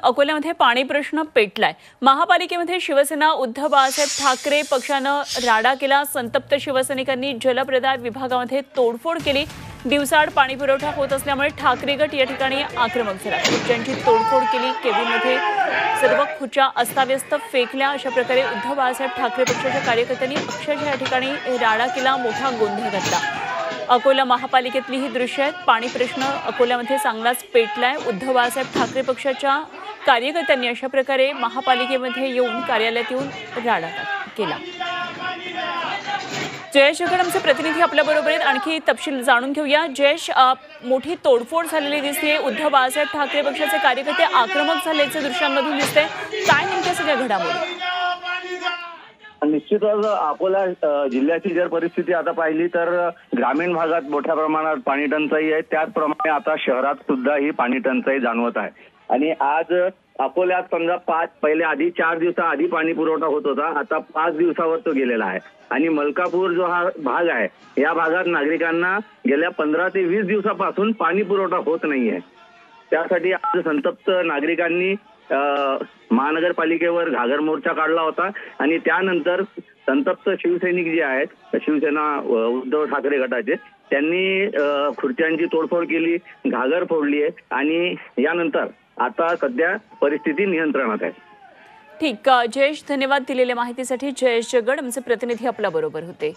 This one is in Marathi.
अकोल्यामध्ये पाणी प्रश्न पेटलाय। महापालिकेमध्ये शिवसेना उद्धव बाळासाहेब ठाकरे पक्षानं राडा केला। संतप्त शिवसैनिकांनी जलप्रदाय विभागामध्ये तोडफोड केली। दिवसाआड पाणी पुरवठा होत असल्यामुळे ठाकरे गट या ठिकाणी आक्रमक झाला। खुर्च्यांची तोडफोड केली। केबिनमध्ये सर्व खुर्च्या अस्ताव्यस्त फेकल्या। अशा प्रकारे उद्धव बाळासाहेब ठाकरे पक्षाच्या कार्यकर्त्यांनी अक्षरशः या ठिकाणी राडा केला, मोठा गोंधळ घातला। अकोला महापालिकेतली ही दृश्य आहेत। पाणी प्रश्न अकोल्यामध्ये चांगलाच पेटलाय। उद्धव बाळासाहेब ठाकरे पक्षाच्या कार्यकर्त्यांनी अशा प्रकारे महापालिकेमध्ये येऊन कार्यालयात येऊन राडा केला। जयेश गड आमचे प्रतिनिधी आपल्या बरोबर आहेत, आणखी तपशील जाणून घेऊया। जयेश, मोठी तोडफोड झालेली दिसते। उद्धव बाळासाहेब ठाकरे पक्षाचे कार्यकर्ते आक्रमक झाल्याचे दृश्यांमधून दिसते। काय नेमक्या सगळ्या घडामोडी? निश्चितच अकोला जिल्ह्याची जर परिस्थिती आता पाहिली तर ग्रामीण भागात मोठ्या प्रमाणात पाणी टंचाई आहे। त्याचप्रमाणे आता शहरात सुद्धा ही पाणी टंचाई जाणवत आहे। आणि आज अकोल्यात समजा पहिले आधी 4 दिवसाआधी पाणी पुरवठा होत होता, आता 5 दिवसावर तो गेलेला आहे। आणि मलकापूर जो हा भाग आहे, या भागात नागरिकांना गेल्या 15 ते 20 दिवसापासून पाणी पुरवठा होत नाहीये। त्यासाठी आज संतप्त नागरिकांनी महानगरपालिकेवर घागर मोर्चा काढला होता। आणि त्यानंतर संतप्त शिवसैनिक जे आहेत, शिवसेना उद्धव ठाकरे गटाचे, त्यांनी खुर्च्यांची तोडफोड केली, घागर फोडली आहे। आणि यानंतर आता सध्या परिस्थिती नियंत्रणात आहे। ठीक, जयेश, धन्यवाद दिलेल्या माहितीसाठी। जयेश गड आमचे प्रतिनिधी आपल्या बरोबर होते।